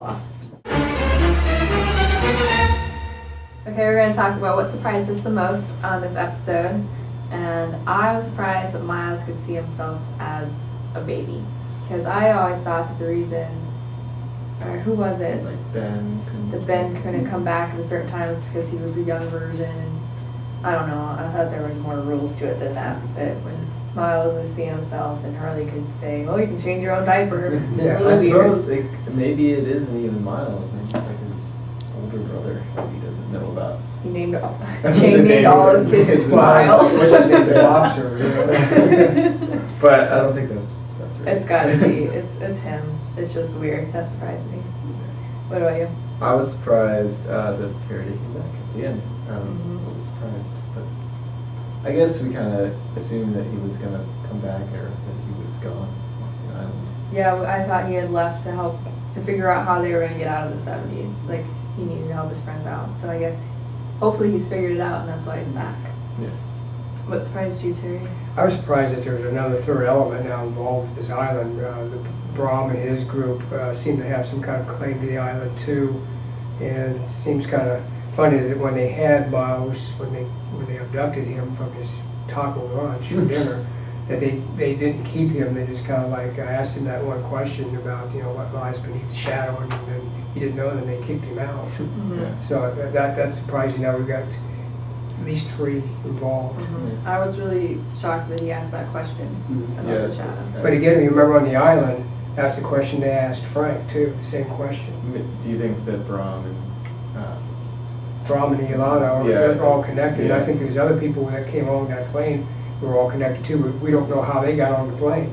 Lost. Okay, we're going to talk about what surprised us the most on this episode. And I was surprised that Miles could see himself as a baby. Because I always thought that the reason, or who was it? Like Ben couldn't come back at a certain time was because he was the young version. And I don't know, I thought there was more rules to it than that. But when Miles was seeing himself and Harley could say, oh, you can change your own diaper. Yeah, I suppose maybe it isn't even Miles. Maybe it's like his older brother that he doesn't know about. He named all his kids Miles. What's his name? The boxer. But I don't think that's right. It's gotta be. It's him. It's just weird. That surprised me. What about you? I was surprised that Faraday came back at the end. I was a little surprised, but I guess we kind of assumed that he was going to come back or that he was gone off the island. Yeah, I thought he had left to figure out how they were going to get out of the 70s. Like, he needed to help his friends out. So I guess, hopefully he's figured it out and that's why he's back. Yeah. What surprised you, Terry? I was surprised that there was another third element now involved with this island. The Brahm and his group seem to have some kind of claim to the island too. And it seems kind of funny that when they had Miles, when they abducted him from his taco lunch or dinner, that they didn't keep him. They just kind of like asked him that one question about what lies beneath the shadow, and then he didn't know. Then they kicked him out. Yeah. So that's surprising. Now we've got at least 3 involved. I was really shocked that he asked that question about the shadow. But again, you remember on the island, that's the question they asked Frank too. The same question. Do you think that Brahm and Brahm and Ilana are all connected. Yeah. I think there's other people that came on that plane who were all connected too, but we don't know how they got on the plane.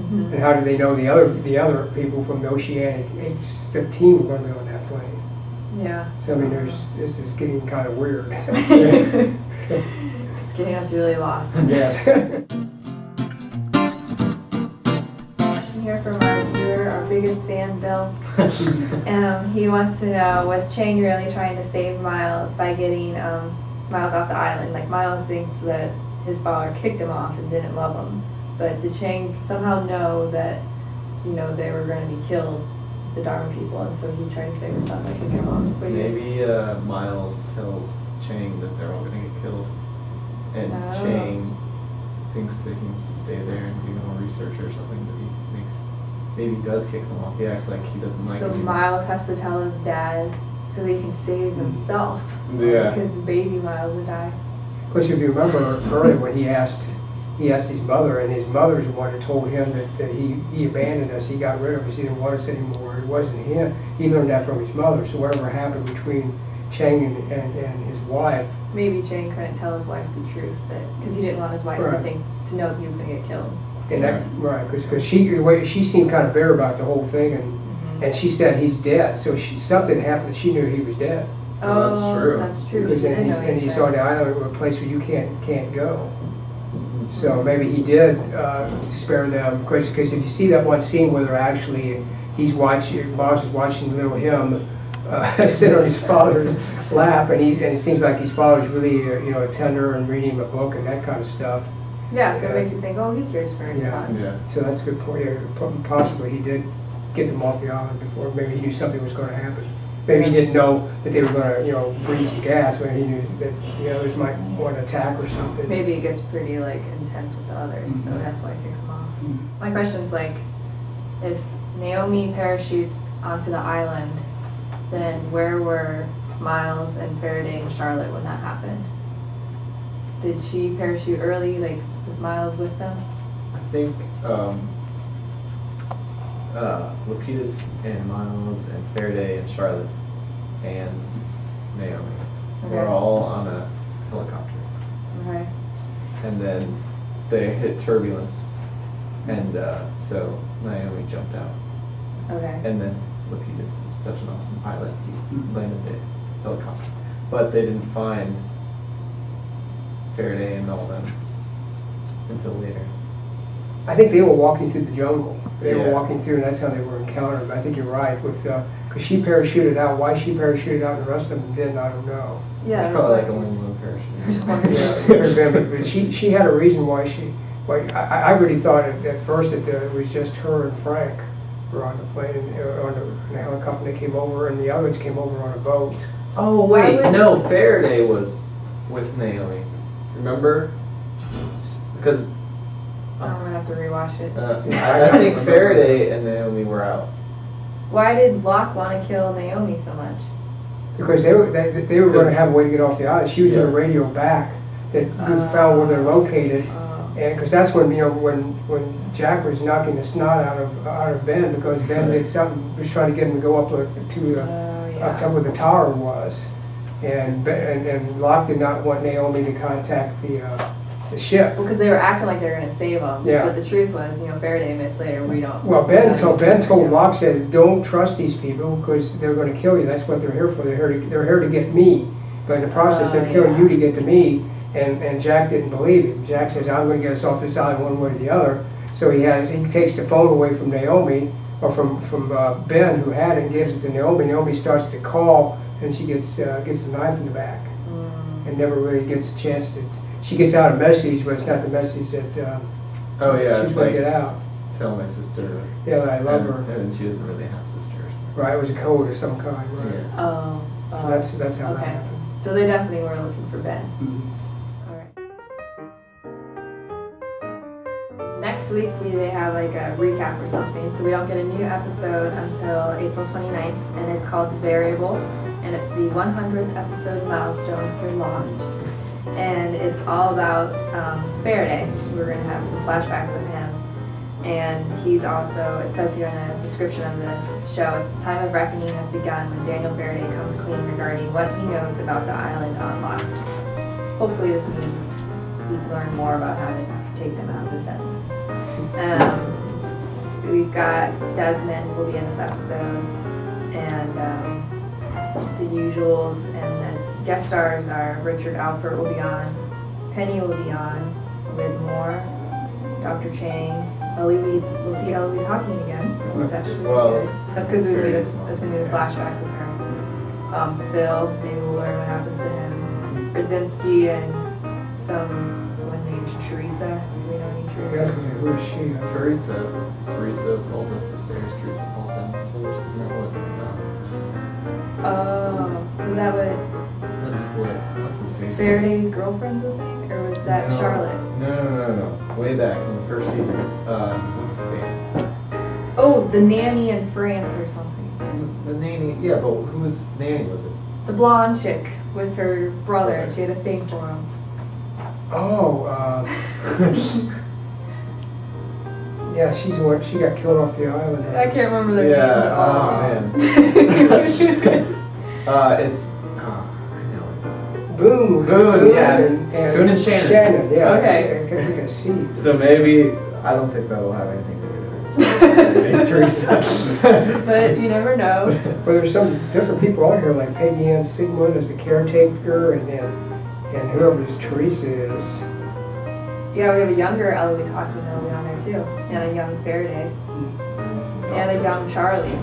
And how did they know the other people from the Oceanic H-15 were going to be on that plane? Yeah. So I mean, this is getting kind of weird. It's getting us really lost. Yes. Question here from our viewer, our biggest fan, Bill. He wants to know, was Chang really trying to save Miles by getting Miles off the island? Like, Miles thinks that his father kicked him off and didn't love him. But did Chang somehow know that, they were going to be killed, the Dharma people, and so he tried to save his son by kicking him off? maybe Miles tells Chang that they're all going to get killed, and Chang thinks that he needs to stay there and do more research or something, that he makes. Maybe he does kick him off. He acts like he doesn't like So him. Miles has to tell his dad so he can save himself. Yeah. Because baby Miles would die. Of course, if you remember earlier when he asked his mother, and his mother's the one that told him that he abandoned us, he got rid of us, he didn't want us anymore. It wasn't him. He learned that from his mother. So whatever happened between Chang and his wife. Maybe Chang couldn't tell his wife the truth, because he didn't want his wife to know that he was going to get killed. And that, because the way she seemed kind of bitter about the whole thing, and she said he's dead. So something happened. She knew he was dead. Well, that's true. That's true. And he's on the island, a place where you can't go. So maybe he did spare them. Because if you see that one scene where they're actually, Miles is watching little him sit on his father's lap, and it seems like his father's really tender and reading him a book and that kind of stuff. Yeah, so it makes you think, oh, he cares for his son. Yeah. So that's a good point. Yeah, possibly he did get them off the island before. Maybe he knew something was going to happen. Maybe he didn't know that they were going to, breathe some gas. Maybe he knew that the others might want to attack or something. Maybe it gets pretty intense with the others, so that's why he picks them off. My question's if Naomi parachutes onto the island, then where were Miles and Faraday and Charlotte when that happened? Did she parachute early? Was Miles with them? I think Lapidus and Miles and Faraday and Charlotte and Naomi were all on a helicopter. Okay. And then they hit turbulence, and so Naomi jumped out. Okay. And then Lapidus is such an awesome pilot, he landed the helicopter. But they didn't find Faraday and all them until later. I think they were walking through the jungle. They were Yeah. walking through, and that's how they were encountered. I think you're right because she parachuted out. Why she parachuted out and the rest of them didn't, I don't know. Yeah, It's that's probably why like a he's- wing-wing parachute. But she had a reason why I really thought at first that it was just her and Frank were on the plane, on the helicopter. They came over, and the others came over on a boat. Oh wait, no, Faraday was with Naomi. Remember? Because I'm gonna have to rewatch it. I think Faraday and Naomi were out. Why did Locke want to kill Naomi so much? Because they were going to have a way to get off the island. She was going to radio back that we found where they're located, and because that's when when Jack was knocking the snot out of Ben, because Ben did something, was trying to get him to go up up where the tower was, and Locke did not want Naomi to contact the ship. Well, because they were acting like they were going to save him. Yeah. But the truth was, Faraday admits later, we don't. Well, Ben told Locke, said, don't trust these people because they're going to kill you. That's what they're here for. They're here to get me. But in the process, they're killing you to get to me. And Jack didn't believe him. Jack says, I'm going to get us off this island one way or the other. So he takes the phone away from Naomi, or from Ben, who had it, and gives it to Naomi. Naomi starts to call, and she gets the knife in the back, and never really gets a chance to. She gets out a message, but it's not the message that she's going to get out. Tell my sister. Yeah, that I love her. And she doesn't really have sisters. Right, it was a code of some kind, right? Yeah. Oh. That's how that happened. So they definitely were looking for Ben. All right. Next week they have like a recap or something, so we don't get a new episode until April 29th, and it's called The Variable, and it's the 100th episode milestone for Lost. And it's all about Faraday. We're going to have some flashbacks of him. And he's also, it says here in the description of the show, it's the time of reckoning has begun when Daniel Faraday comes clean regarding what he knows about the island on Lost. Hopefully this means he's learned more about how to take them out of the set. We've got Desmond will be in this episode, and the usuals, and this guest stars are Richard Alpert will be on, Penny will be on, Liv Moore, Dr. Chang, Eloise, we'll see Eloise Hawking again. That's because there's going to be the flashbacks with her. Phill, maybe we'll learn what happens to him. Brzezinski and someone named Teresa. Do we know any Teresa? Who is she? Teresa falls up the stairs. Teresa falls down the stairs. Isn't that what? Was that what? That's what. What's his face? Faraday's girlfriend was saying, or was that Charlotte? No. Way back in the first season. What's his face? Oh, the nanny in France or something. The nanny. Yeah, but whose nanny was it? The blonde chick with her brother, and she had a thing for him. Yeah, she's the one. She got killed off the island. I can't remember their names at all. Oh man. It's. I know Boone, yeah. Boone and Shannon. Shannon, yeah. Okay. I kept thinking of C. it. So maybe I don't think that'll have anything to do with it. Teresa. But you never know. Well, there's some different people on here, like Peggy Ann Sigmund as the caretaker, and whoever this Teresa is. Yeah, we have a younger Eloise Hawking that'll be on there too, and a young Faraday, and a young Charlie,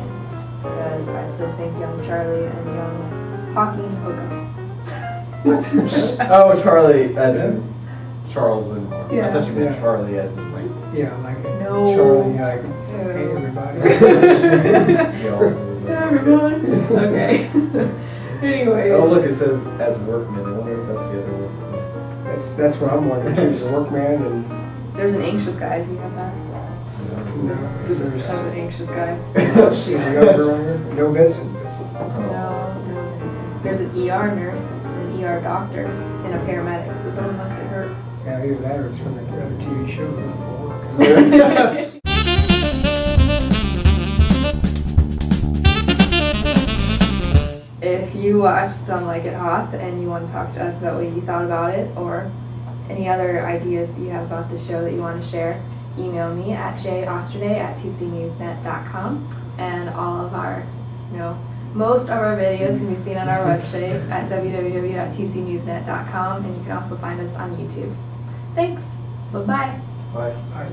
because I still think young Charlie and young Hawking hook up. Oh, Charlie, as in Charles Winmore. Yeah. I thought you meant Yeah. Charlie as in like. Yeah, like No. Charlie, like, Ew. hey everybody. Everyone. Okay. Anyway. Oh look, it says as workman. I wonder if that's the other one. That's what I'm wondering. She's a workman, and There's an anxious guy. Do you have that? This is kind of an anxious guy. she's a younger on here. No Vincent. No, Vincent. There's an ER nurse, an ER doctor, and a paramedic. So someone must get hurt. Yeah, either that or it's from the other TV show. If you watched some like at Hoth and you want to talk to us about what you thought about it, or any other ideas that you have about the show that you want to share, email me at josterday@tcnewsnet.com, and all of our, most of our videos can be seen on our website at www.tcnewsnet.com, and you can also find us on YouTube. Thanks. Bye-bye. Bye. Bye.